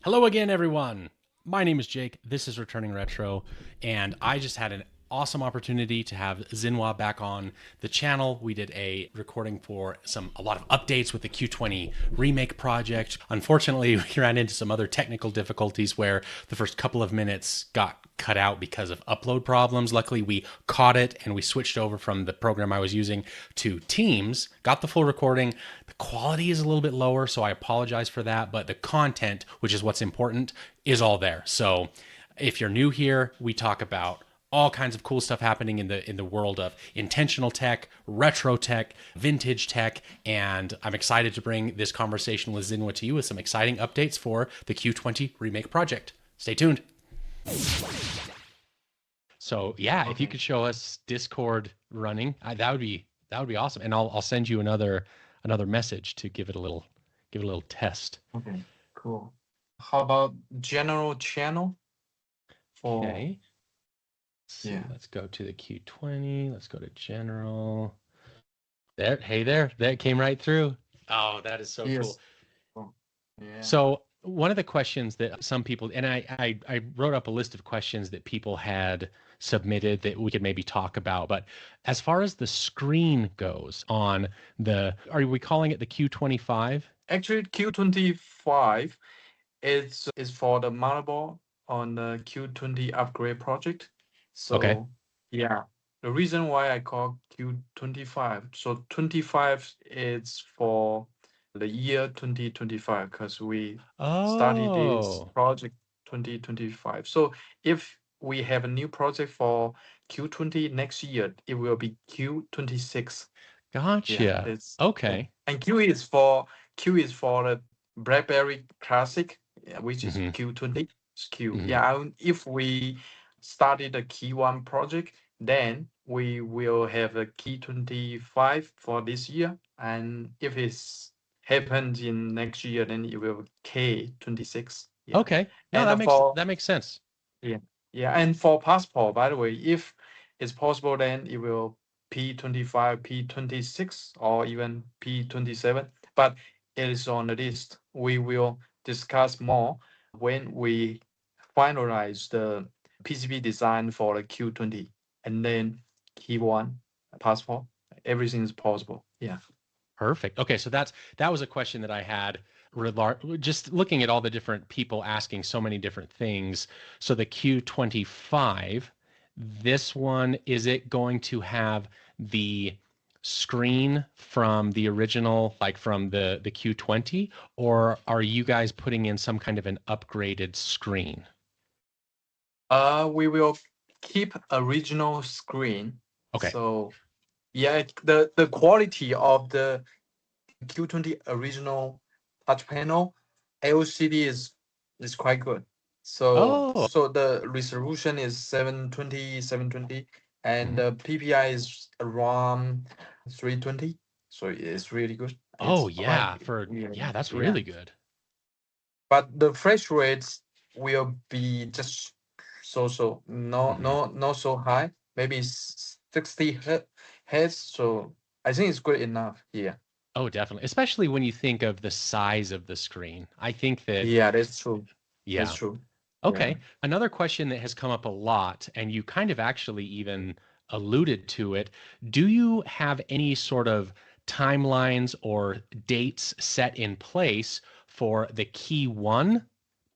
Hello again, everyone. My name is Jake. This is Returning Retro, and I just had an awesome opportunity to have Xinhua back on the channel. We did a recording for a lot of updates with the Q20 Remake Project. Unfortunately, we ran into some other technical difficulties where the first couple of minutes got cut out because of upload problems. Luckily, we caught it and we switched over from the program I was using to Teams, got the full recording. The quality is a little bit lower, so I apologize for that, but the content, which is what's important, is all there. So if you're new here, we talk about all kinds of cool stuff happening in the world of intentional tech, retro tech, vintage tech, and I'm excited to bring this conversation with Xinhua to you with some exciting updates for the Q20 Remake Project. Stay tuned. So yeah, if you could show us Discord running, that would be awesome. And I'll send you another message to give it a little test. Okay, cool. How about general channel for Okay. Let's go to the Q20. Let's go to general. There, hey there, that came right through. Oh, that is so Yes. cool. Yeah. So one of the questions that some people, and I wrote up a list of questions that people had submitted that we could maybe talk about. But as far as the screen goes on are we calling it the Q25? Actually, Q25 is for the motherboard on the Q20 upgrade project. Okay. So yeah, the reason why I call Q25. So 25 is for the year 2025 because we started this Oh, project 2025. So if we have a new project for Q20 next year, it will be Q26. Yeah, gotcha. that's Okay. and Q is for the BlackBerry Classic, which is Mm-hmm. Q20. It's Q. Mm-hmm. Yeah, if we started a KeyOne project, then we will have a Key 25 for this year. And if it's happens in next year, then it will K26. Yeah. Okay. No, And that makes sense. yeah, yeah, and for passport, by the way, if it's possible, then it will P25, P26, or even P27. But it is on the list. We will discuss more when we finalize the PCB design for the Q20 and then Key1 passport. Everything is possible. Yeah. Perfect. Okay, so that was a question that I had just looking at all the different people asking so many different things. So the Q25, this one, is it going to have the screen from the original, like from the Q20, or are you guys putting in some kind of an upgraded screen? We will keep original screen. Okay. So yeah, the quality of the Q20 original touch panel LCD is quite good. So Oh, the resolution is 720, and mhm. the PPI is around 320. So it's really good. Oh It's yeah, quite yeah, yeah, that's yeah. really good. But the flash rates will be just so Mhm. not so high. Maybe 60 hertz. So I think it's good enough. Yeah. Oh, definitely. Especially when you think of the size of the screen. I think that, Yeah, that's true. That's yeah. true. Yeah. Okay. Another question that has come up a lot, and you kind of actually even alluded to it. Do you have any sort of timelines or dates set in place for the Key 1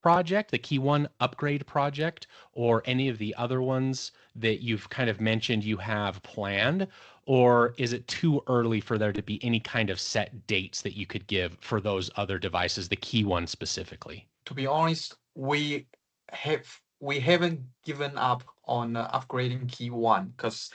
project, the Key 1 upgrade project, or any of the other ones that you've kind of mentioned you have planned? Or is it too early for there to be any kind of set dates that you could give for those other devices, the Key 1 specifically? To be honest, we haven't given up on upgrading Key 1 because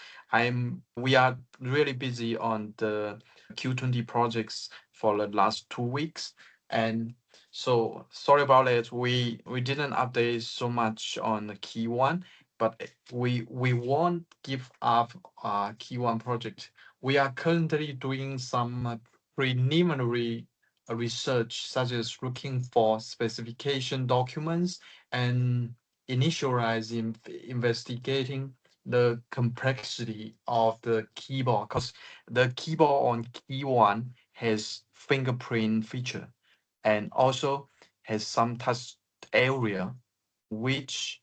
we are really busy on the Q20 projects for the last 2 weeks. And so sorry about it. We didn't update so much on the Key 1, but we won't give up Key 1 project. We are currently doing some preliminary research, such as looking for specification documents and initializing investigating the complexity of the keyboard, because the keyboard on Key 1 has fingerprint feature and also has some touch area, which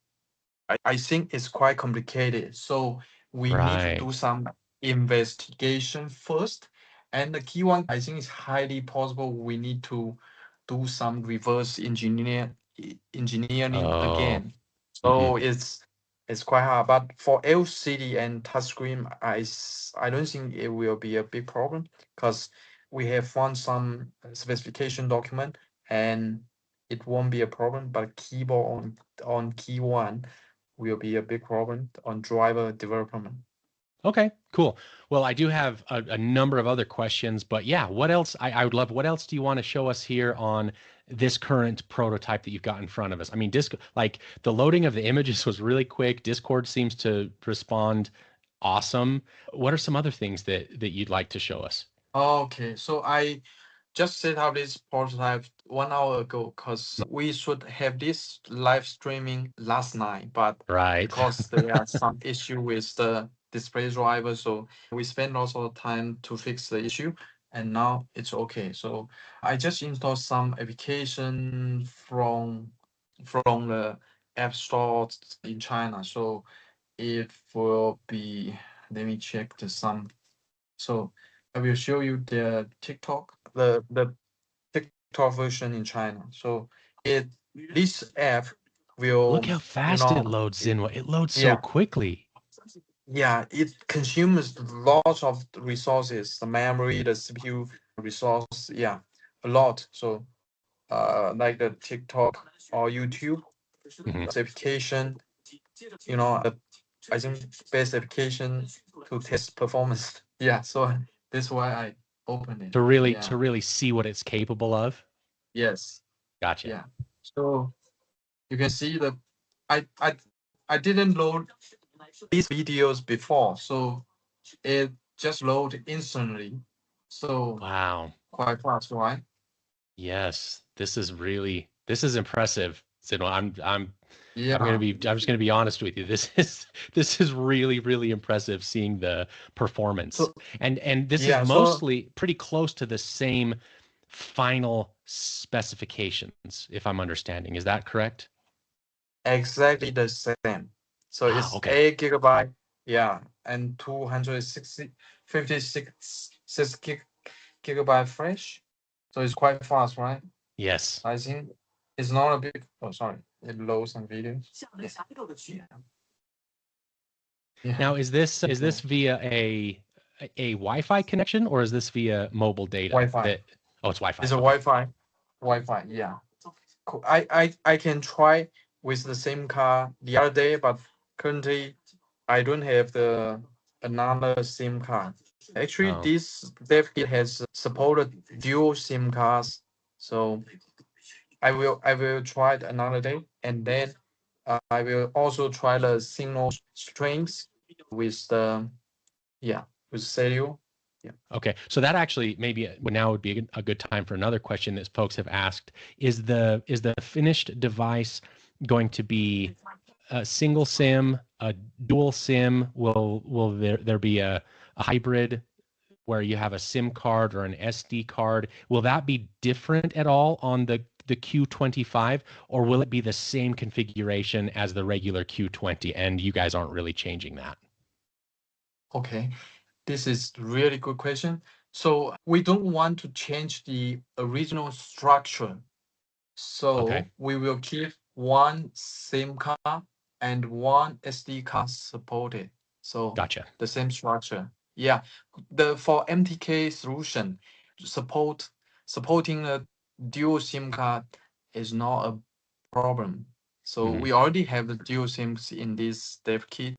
I think is quite complicated. So we need to Right. do some investigation first. And the key one, I think, is highly possible. We need to do some reverse engineering Oh. again. Hmm. So it's quite hard. But for LCD and touchscreen, I don't think it will be a big problem because we have found some specification document and it won't be a problem. But keyboard on KeyOne will be a big problem on driver development. Okay, cool. Well, I do have a number of other questions, but yeah, what else? I would love, what else do you want to show us here on this current prototype that you've got in front of us? I mean, like the loading of the images was really quick. Discord seems to respond awesome. What are some other things that you'd like to show us? Okay, so I just set up this prototype 1 hour ago because we should have this live streaming last night, but Right. because there are some issue with the display driver, so we spent lots of time to fix the issue, and now it's okay. So I just installed some application from the app store in China. So it will be, let me check the some. So I will show you the TikTok, the TikTok version in China. So it this app Look will, how fast it loads, it, Zinwa. It loads so yeah, quickly. yeah, it consumes lots of resources, the memory, the CPU resource, yeah, a lot. So like the TikTok or YouTube, Mhm. this application, the I think best application to test performance. Yeah, so that's why I opened it. To Yeah. really see what it's capable of. Yes. Gotcha. Yeah. So you can see the I I I didn't load these videos before, so it just load instantly. So Wow. quite fast, right? Yes, this is impressive. Zinwa. Yeah. I'm just gonna be honest with you. This is really impressive seeing the performance. So And this is yeah, so mostly pretty close to the same final specifications, if I'm understanding. Is that correct? exactly the same. So Ah, it's okay. 8 GB, yeah, and 256 gigabyte flash. So it's quite fast, right? Yes. I think it's not a big. Oh, sorry, it loads some videos. Yeah, yeah, Now, is okay. this via a Wi-Fi connection or is this via mobile data Wi-Fi. that, oh, it's Wi-Fi. It's a Okay. Wi-Fi. Wi-Fi. Yeah. Cool. I can try with the same car the other day, but currently I don't have the another SIM card. Actually, Oh, this dev kit has supported dual SIM cards, so I will try it another day, and then I will also try the signal strings with the yeah with stereo. Yeah. okay. So that actually maybe now would be a good time for another question that folks have asked. Is the finished device going to be a single SIM, a dual SIM? Will there be a hybrid where you have a SIM card or an SD card? Will that be different at all on the Q25, or will it be the same configuration as the regular Q20 and you guys aren't really changing that? Okay. This is really good question. So we don't want to change the original structure. Okay, So we will keep one SIM card and one SD card supported. So gotcha. the same structure. Yeah. The for MTK solution, supporting a dual SIM card is not a problem. So Hmm. we already have the dual SIMs in this dev kit,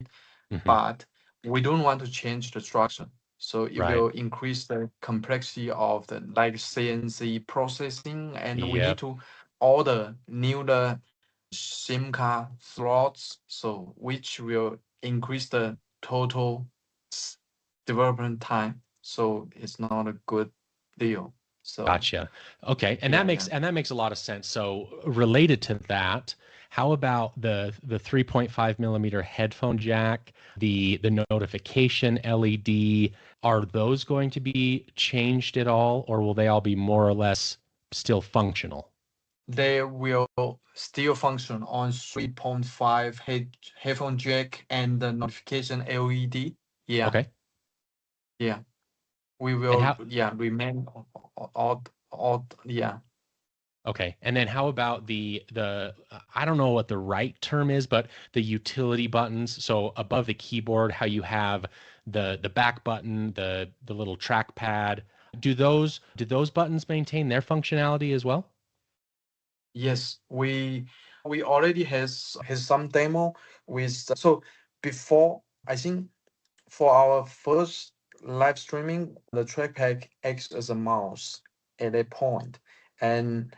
Hmm. but we don't want to change the structure. So it Right. will increase the complexity of the like CNC processing, and we need Yep. to order new the SIM card slots, so which will increase the total development time. So it's not a good deal. So Gotcha. Okay, yeah, yeah. and that makes a lot of sense. So related to that, how about the 3.5 millimeter headphone jack, the notification LED? Are those going to be changed at all, or will they all be more or less still functional? they will still function on 3.5 headphone jack and the notification LED. Yeah, Okay. yeah. We And will, how yeah, remain all, yeah. Okay. And then how about the I don't know what the right term is, but the utility buttons. So above the keyboard, how you have the back button, the little trackpad. Do those buttons maintain their functionality as well? Yes, we already has some demo with so before I think for our first live streaming, the trackpad acts as a mouse at a point. And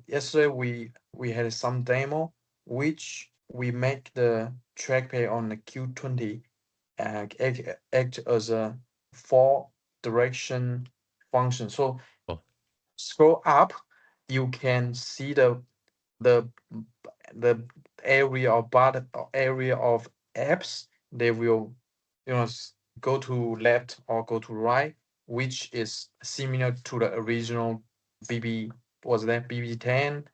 yesterday we had some demo which we make the trackpad on the Q20 act as a four direction function. So Oh, scroll up, you can see the the area of button area of apps. They will go to left or go to right, which is similar to the original BB, was that BB10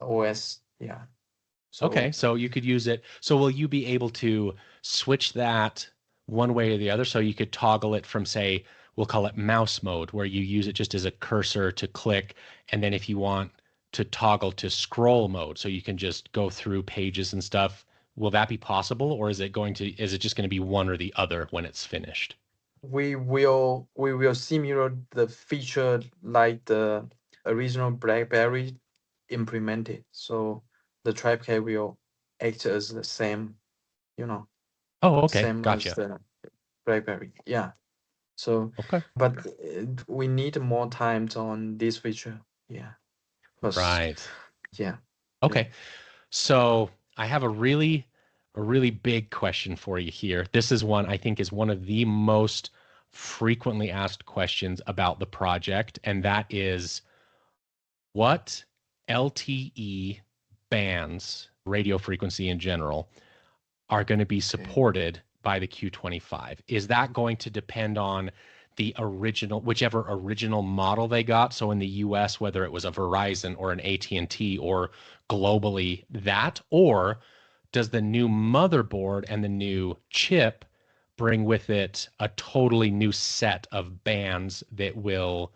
OS. Yeah. So okay. So you could use it. So will you be able to switch that one way or the other? So you could toggle it from, say, we'll call it mouse mode, where you use it just as a cursor to click. And then if you want to toggle to scroll mode, so you can just go through pages and stuff, will that be possible? Or is it just going to be one or the other when it's finished? we will simulate the feature like the original BlackBerry implemented. So the trackpad will act as the same, you know, Oh, okay. same as Gotcha. the BlackBerry. Yeah. So, Okay. but we need more time on this feature. Yeah. Because Right. yeah, yeah. Okay. So I have a really big question for you here. This is one I think is one of the most frequently asked questions about the project, and that is what LTE bands, radio frequency in general, are going to be Okay. supported by the Q25? Is that going to depend on the original, whichever original model they got? So in the US, whether it was a Verizon or an AT&T, or globally that, or does the new motherboard and the new chip bring with it a totally new set of bands that will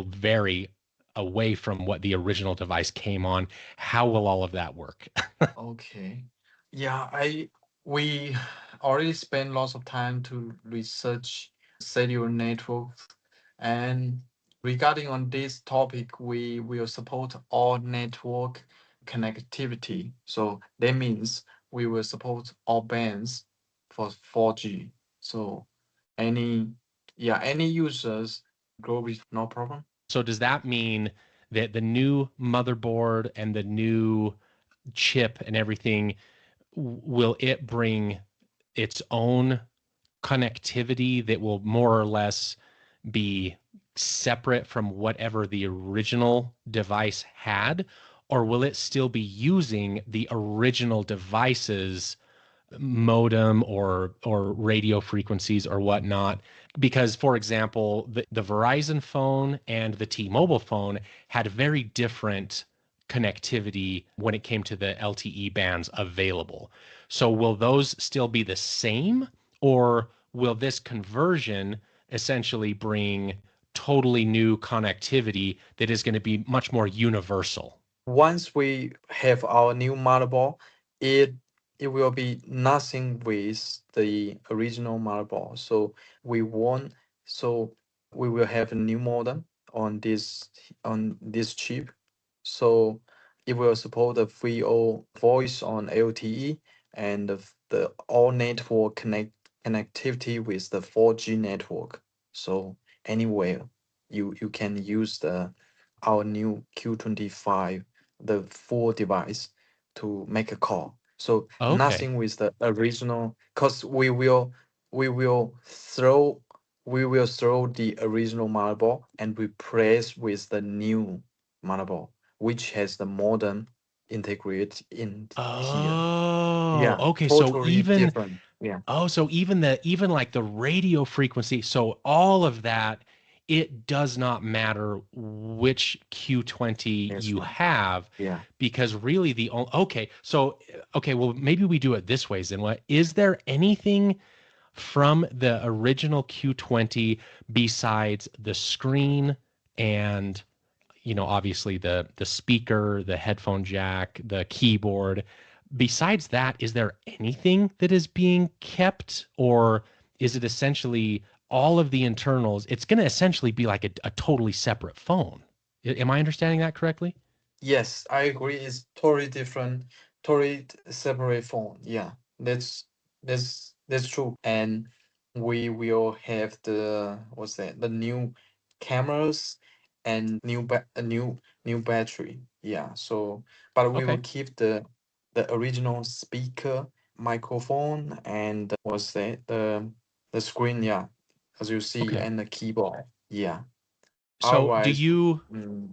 vary away from what the original device came on? How will all of that work? Okay. Yeah, I we already spent lots of time to research cellular networks, and regarding on this topic, we will support all network connectivity. So that means we will support all bands for 4G. So any any users go with no problem. So does that mean that the new motherboard and the new chip and everything, will it bring its own connectivity that will more or less be separate from whatever the original device had? Or will it still be using the original device's modem or radio frequencies or whatnot? Because, for example, the Verizon phone and the T-Mobile phone had very different connectivity when it came to the LTE bands available. So will those still be the same, or will this conversion essentially bring totally new connectivity that is going to be much more universal? Once we have our new motherboard, it it will be nothing with the original motherboard. So we won't. So we will have a new modem on this chip. So it will support the 3.0 voice on LTE and the all network connectivity with the 4G network. So anywhere you can use the our new Q25, the full device, to make a call. So Okay. nothing with the original, because we will throw we will throw the original motherboard and replace with the new motherboard, which has the modem integrated in here. Oh, Yeah, okay. So totally even different. Yeah. Oh, so even like the radio frequency, so all of that it does not matter which Q20 That's you right. have, Yeah. because really okay, so okay, well maybe we do it this way, Zinwa. Is there anything from the original Q20 besides the screen and obviously the speaker, the headphone jack, the keyboard? Besides that, is there anything that is being kept, or is it essentially all of the internals? It's going to essentially be like a totally separate phone. Am I understanding that correctly? Yes, I agree. It's totally different, totally separate phone. Yeah, that's true. And we will have the what's that? The new cameras and new battery. Yeah. So, but we will Okay. keep the original speaker, microphone, and what's that? The screen. Yeah, as you see, Okay. and the keyboard. Yeah. So do Otherwise, you mm,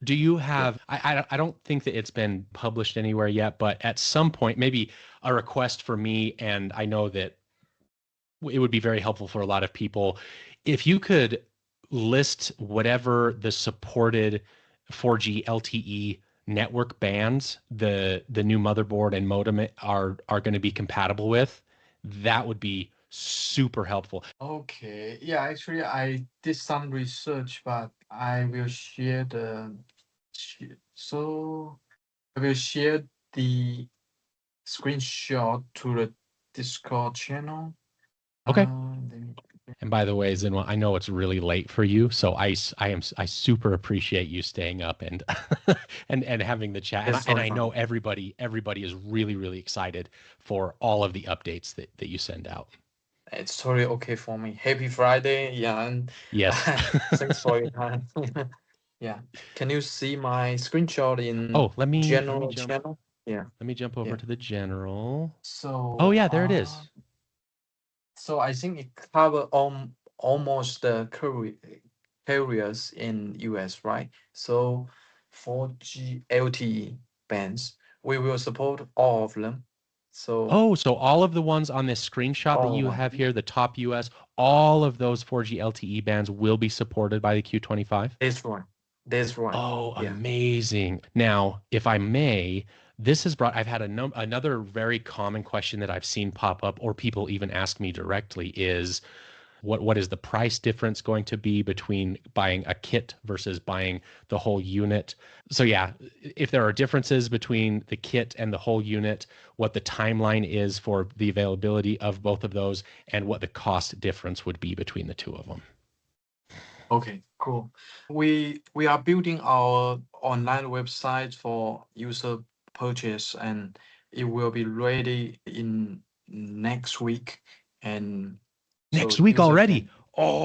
do you yeah. have I don't think that it's been published anywhere yet, but at some point maybe a request for me, and I know that it would be very helpful for a lot of people if you could list whatever the supported 4G LTE network bands the new motherboard and modem are going to be compatible with. That would be super helpful. Okay. Yeah, actually, I did some research, but I will share so I will share the screenshot to the Discord channel. Okay. Let me- And by the way, Zinwa, I know it's really late for you, so I super appreciate you staying up and and having the chat. And That's and totally I know fine. everybody is really excited for all of the updates that you send out. It's totally okay for me. Happy Friday. Yeah, and Yes. thanks for your time. Yeah. Can you see my screenshot in Oh, general channel? Yeah, let me jump over yeah. to the general. Oh So, yeah, there it is. so I think it cover almost the carriers in US, right? So 4G LTE bands, we will support all of them. So Oh, so all of the ones on this screenshot that all you one. have here, the top US, all of those 4G LTE bands will be supported by the Q25? That's right. That's right. Oh, Yeah. amazing. Now, if I may, this has brought, I've had another very common question that I've seen pop up, or people even ask me directly, is what is the price difference going to be between buying a kit versus buying the whole unit? So yeah, if there are differences between the kit and the whole unit, what the timeline is for the availability of both of those, and what the cost difference would be between the two of them. Okay, cool. We are building our online website for user purchase, and it will be ready in next week. And Next so week user already. can,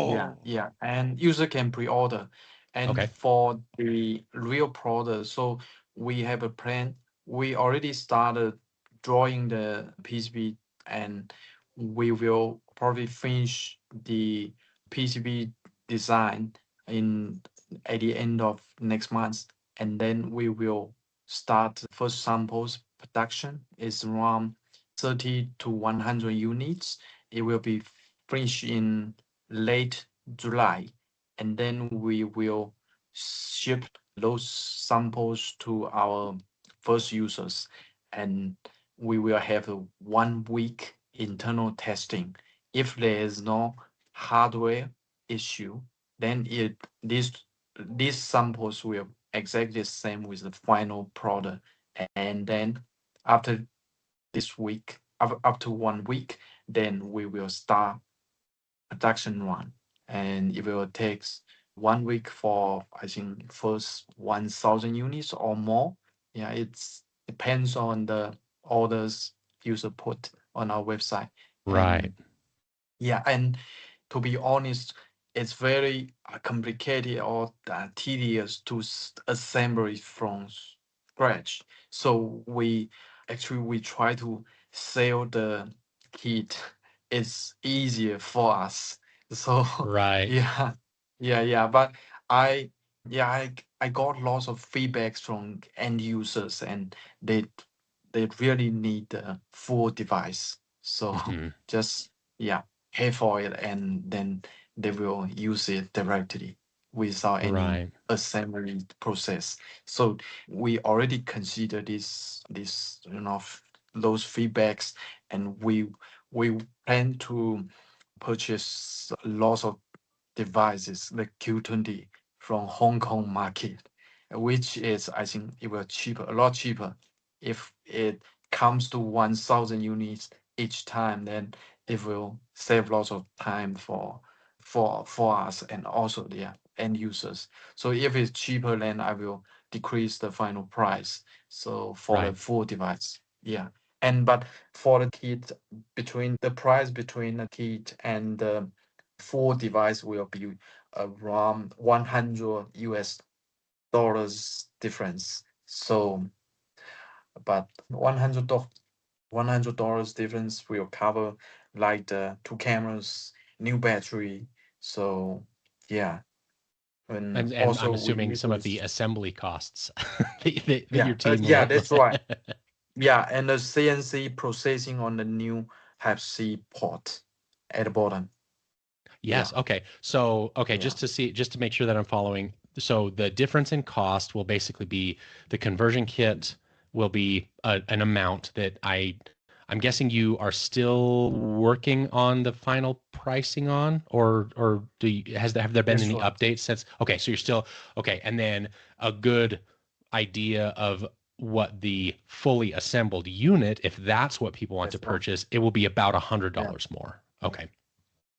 yeah, Oh, yeah, and user can pre-order. And okay. for the real product, so we have a plan. We already started drawing the PCB, and we will probably finish the PCB design in at the end of next month, and then we will start first samples production. Is around 30 to 100 units. It will be finished in late July, and then we will ship those samples to our first users, and we will have a 1 week internal testing. If there is no hardware issue, then these samples will exactly the same with the final product. And then after this week, up to 1 week, then we will start production run. And it will take 1 week for, I think, first 1,000 units or more. Yeah, it's depends on the orders user put on our website. Right. And yeah, and to be honest, it's very complicated or tedious to assemble it from scratch. So we try to sell the kit. It's easier for us. So Right. yeah, yeah. But I yeah I got lots of feedbacks from end users, and they they really need the full device. So Mhm. just yeah pay for it and then they will use it directly without any Right. assembly process. So we already consider this those feedbacks, and we plan to purchase lots of devices like Q20 from Hong Kong market, which is, I think it will cheaper, a lot cheaper. If it comes to 1,000 units each time, then it will save lots of time for us and also the end users. So if it's cheaper, then I will decrease the final price. So for the Right. full device, yeah. And but for the kit, between the price between the kit and the full device will be around 100 US dollars difference. So, but $100 difference will cover like the two cameras, new battery. So, yeah. And And I'm also we assuming need some to, of the assembly costs that your yeah, team yeah, will. that's right. Yeah, and the CNC processing on the new Hep C port at the bottom. Yes. Yeah, Okay. So, okay, yeah, just to make sure that I'm following. So the difference in cost will basically be the conversion kit will be an amount that I'm guessing you are still working on the final pricing on, or have there been that's any right. updates since? Okay, so you're still okay, and then a good idea of what the fully assembled unit, if that's what people want to That's right. purchase, it will be about a hundred Yeah, dollars more. Okay.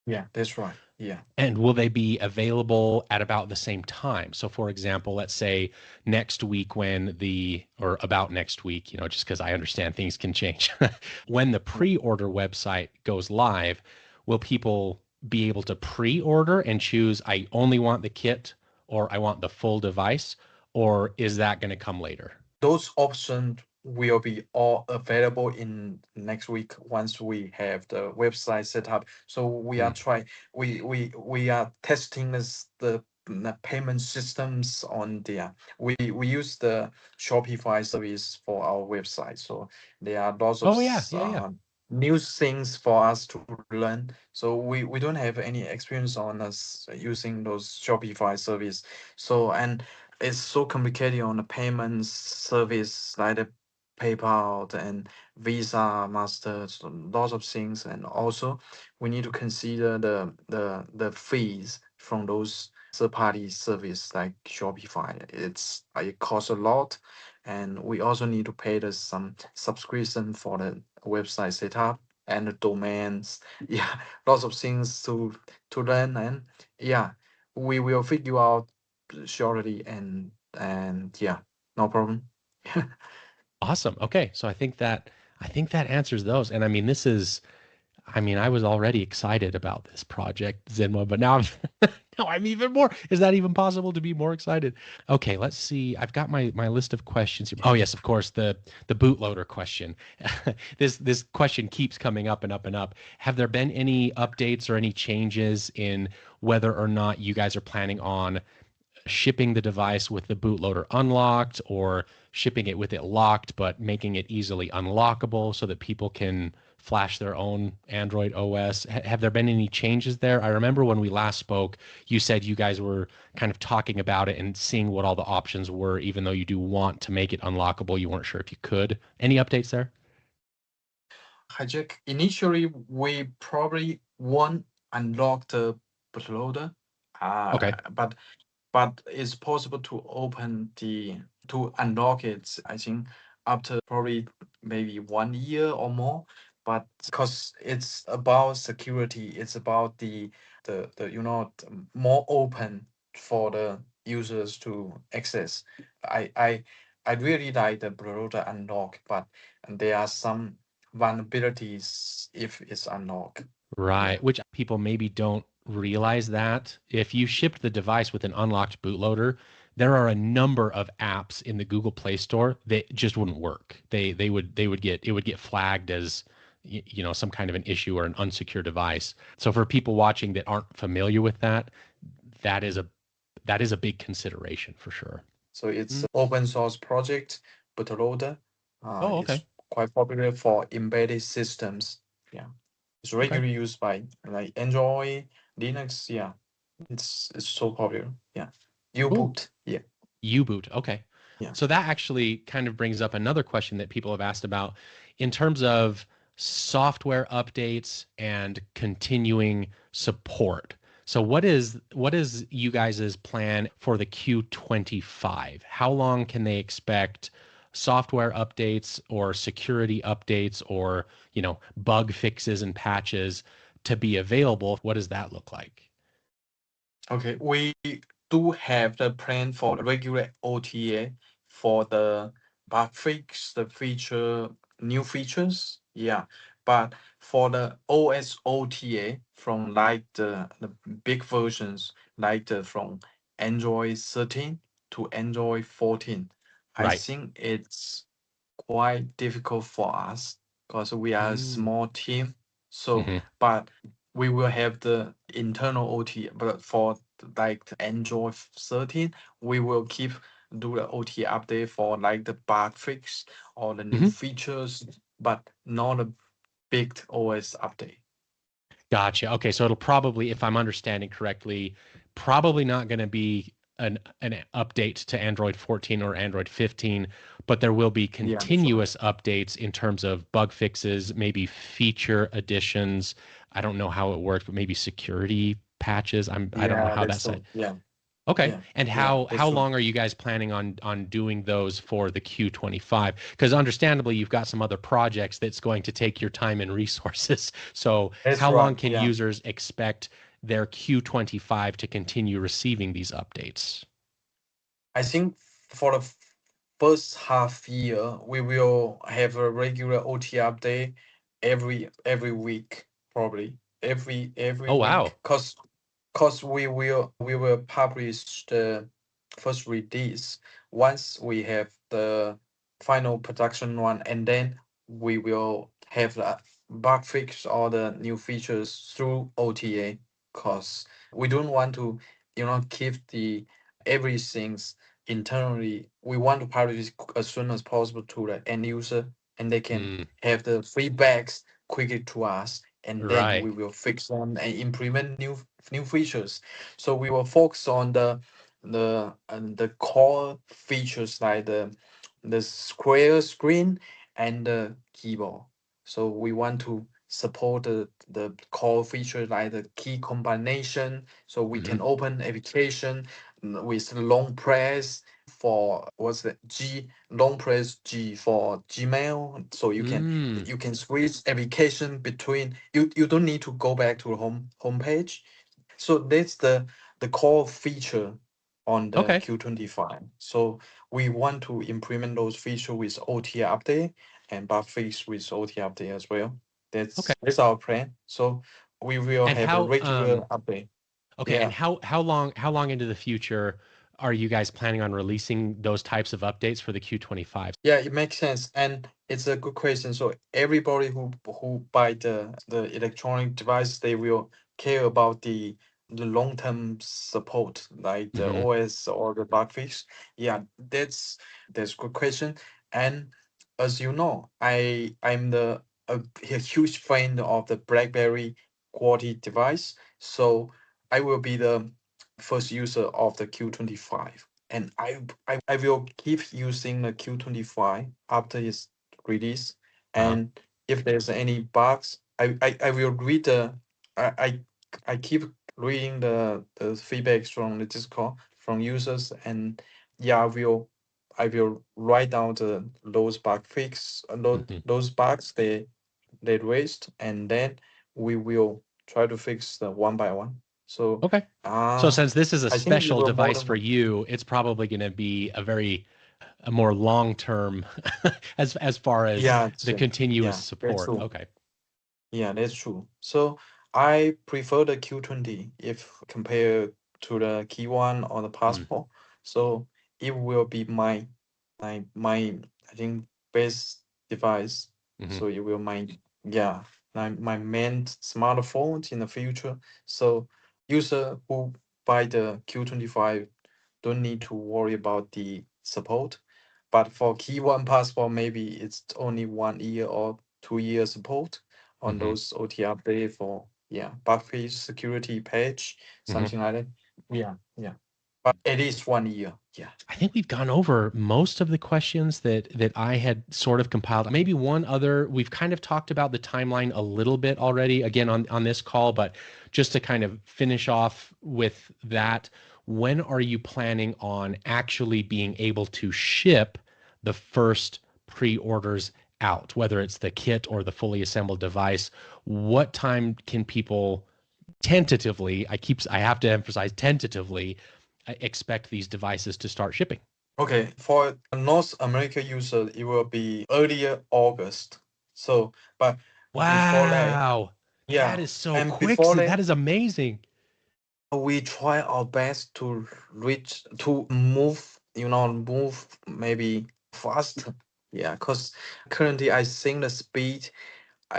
yeah, that's right. Yeah. And will they be available at about the same time? So, for example, let's say next week or about next week, just because I understand things can change, when the Mm. pre order website goes live, will people be able to pre order and choose, I only want the kit or I want the full device? Or is that going to come later? Those options will be all available in next week once we have the website set up. So we Hmm. are trying, we are testing the payment systems on there. We use the Shopify service for our website. So there are lots of Oh, yeah. Yeah. Yeah. new things for us to learn. So we don't have any experience on us using those Shopify service. So and it's so complicated on the payment service like the PayPal and Visa, Master, so lots of things, and also we need to consider the fees from those third-party service like Shopify. It costs a lot, and we also need to pay some subscription for the website setup and the domains. Yeah, lots of things to learn, and yeah, we will figure out shortly, and yeah, no problem. Awesome. Okay. So I think that answers those. And I mean, I was already excited about this project, Zenwa, but now now I'm even more. Is that even possible to be more excited? Okay, let's see. I've got my list of questions here. Oh yes, of course, the bootloader question. This question keeps coming up and up and up. Have there been any updates or any changes in whether or not you guys are planning on shipping the device with the bootloader unlocked or shipping it with it locked, but making it easily unlockable so that people can flash their own Android OS? Have there been any changes there? I remember when we last spoke, you said you guys were kind of talking about it and seeing what all the options were, even though you do want to make it unlockable. You weren't sure if you could. Any updates there? Hijack. Initially, we probably won't unlock the bootloader, Okay. but it's possible to open to unlock it. I think after probably maybe 1 year or more. But because it's about security, it's about the more open for the users to access. I I I really like the bootloader unlock, but there are some vulnerabilities if it's unlocked. Yeah. Right, which people maybe don't realize that if you shipped the device with an unlocked bootloader, there are a number of apps in the Google Play Store that just wouldn't work. They would get flagged as some kind of an issue or an unsecure device. So for people watching that aren't familiar with that, that is a that is a big consideration for sure. So it's Mm. open source project, bootloader. Oh, okay. It's quite popular for embedded systems. Yeah. It's Okay. regularly used by like Android, Linux, yeah, it's so popular. Yeah, Cool. U-boot, yeah, U-boot. Okay. yeah. So that actually kind of brings up another question that people have asked about in terms of software updates and continuing support. So what is you guys' plan for the Q25? How long can they expect software updates or security updates or, bug fixes and patches to be available? What does that look like? Okay, we do have the plan for the regular OTA for the bug fix, the new features. Yeah, but for the OS OTA from like the big versions, like from Android 13 to Android 14, I Right. think it's quite difficult for us because we are a Mm. small team. So, Hmm. but we will have the internal OT. But for like the Android 13, we will keep do the OT update for like the bug fix or the new Hmm. features, but not a big OS update. Gotcha. Okay, so it'll probably, if I'm understanding correctly, probably not going to be an update to Android 14 or Android 15, but there will be Yeah, sure. continuous updates in terms of bug fixes, maybe feature additions. I don't know how it works, but maybe security patches. I don't know Yeah, how that's that's. true. Yeah, Okay. yeah, And yeah, that's how true. long are you guys planning on doing those for the Q25? Because understandably, you've got some other projects that's going to take your time and resources. So That's how long right. can Yeah. users expect their Q25 to continue receiving these updates? I think for the first half year, we will have a regular OT update every week, probably every Oh, wow. week, cause we will publish the first release once we have the final production one, and then we will have the bug fix all the new features through OTA. Cause we don't want to, keep the everything's internally. We want to publish as soon as possible to the end user, and they can Mm, have the feedbacks quickly to us, and then right. we will fix them and implement new features. So we will focus on the core features like the square screen and the keyboard. So we want to support the core features like the key combination, so we Hmm. can open application with long press for what's the long press G for Gmail, so Mm, you can switch application between. You don't need to go back to the homepage. So that's the core feature on the okay. Q25. So we want to implement those features with OT update and bug fix with OT update as well. Okay. That's our plan. So we will And have a how regular update. okay, and Yeah. how long into the future are you guys planning on releasing those types of updates for the Q25? Yeah, it makes sense, and it's a good question. So everybody who buy the electronic device, they will care about the long-term support, like the Hmm. OS or the bug fix. Yeah, that's good question. And as you know, I'm a huge fan of the BlackBerry quality device, so I will be the first user of the Q25, and I will keep using the Q25 after its release. Uh-huh. And if there's any bugs, I will read I, I I keep reading the feedbacks from the Discord from users, and yeah, I will write down those bug fix Hmm. those bugs they raised, and then we will try to fix the one by one. So Okay. So uh since this is a I think it special will more device than for you, it's probably going to be a more long term as far as yeah, the continuous yeah, that's support. true. Okay. Yeah, that's true. So I prefer the Q20 if compared to the KeyOne or the Mm. Passport. So it will be my I think best device. Hmm. So it will yeah my main smartphone in the future. So user who buy the Q25 don't need to worry about the support. But for KeyOne Passport, maybe it's only 1 year or 2 year support on Hmm. those OT update for Yeah, bug fix security patch, Mhm. something like that. Yeah, yeah. But at least 1 year. Yeah. I think we've gone over most of the questions that I had sort of compiled. Maybe one other. We've kind of talked about the timeline a little bit already, again on this call, but just to kind of finish off with that, when are you planning on actually being able to ship the first pre-orders out, whether it's the kit or the fully assembled device? What time can people tentatively, I have to emphasize tentatively, expect these devices to start shipping? Okay, for North America user, it will be earlier August. So, but before that, Wow. That yeah, is so and quick. before that, That is amazing. we try our best to reach to move, move maybe fast. Yeah, because currently I think the speed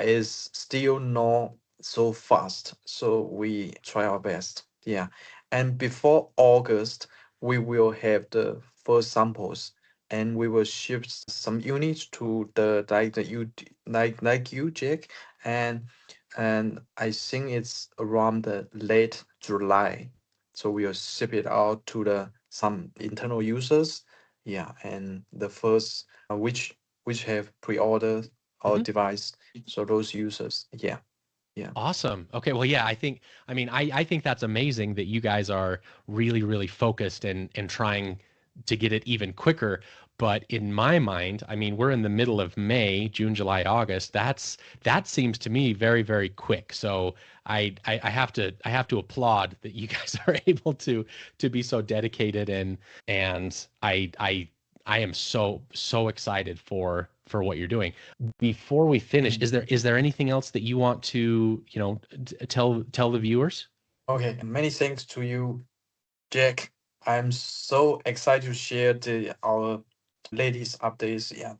is still not so fast. So we try our best. Yeah. And before August, we will have the first samples and we will ship some units to the like you, Jack. And I think it's around the late July. So we'll ship it out to the some internal users. Yeah, and the first which have pre-ordered our Mhm. device. So those users, yeah, yeah. Awesome. Okay. Well, yeah, I think that's amazing that you guys are really, really focused and trying to get it even quicker. But in my mind, I mean, we're in the middle of May, June, July, August. That seems to me very, very quick. So I have to applaud that you guys are able to be so dedicated and I am so excited for what you're doing. Before we finish, Mhm. is there anything else that you want to, tell the viewers? Okay, many thanks to you, Jack. I'm so excited to share the our latest updates. Yeah,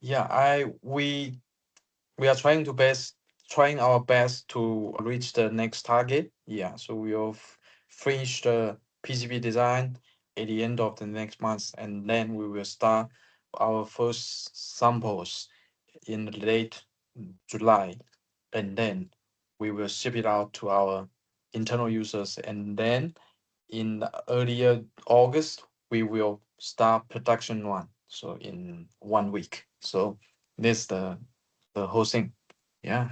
yeah. We are trying our best to reach the next target. Yeah, so we'll finish the PCB design at the end of the next month, and then we will start our first samples in late July, and then we will ship it out to our internal users, and then in the earlier August we will start production one. So in 1 week. So this the whole thing. Yeah.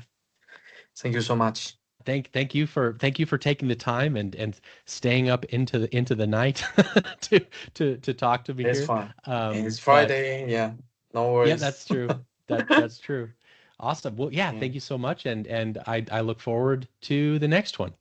Thank you so much. Thank you for taking the time and staying up into the night to to talk to me It's here. fine. It's But Friday. Yeah. No yeah, worries. that's true. That's true. Awesome. Well, yeah, Yeah. thank you so much, and I look forward to the next one.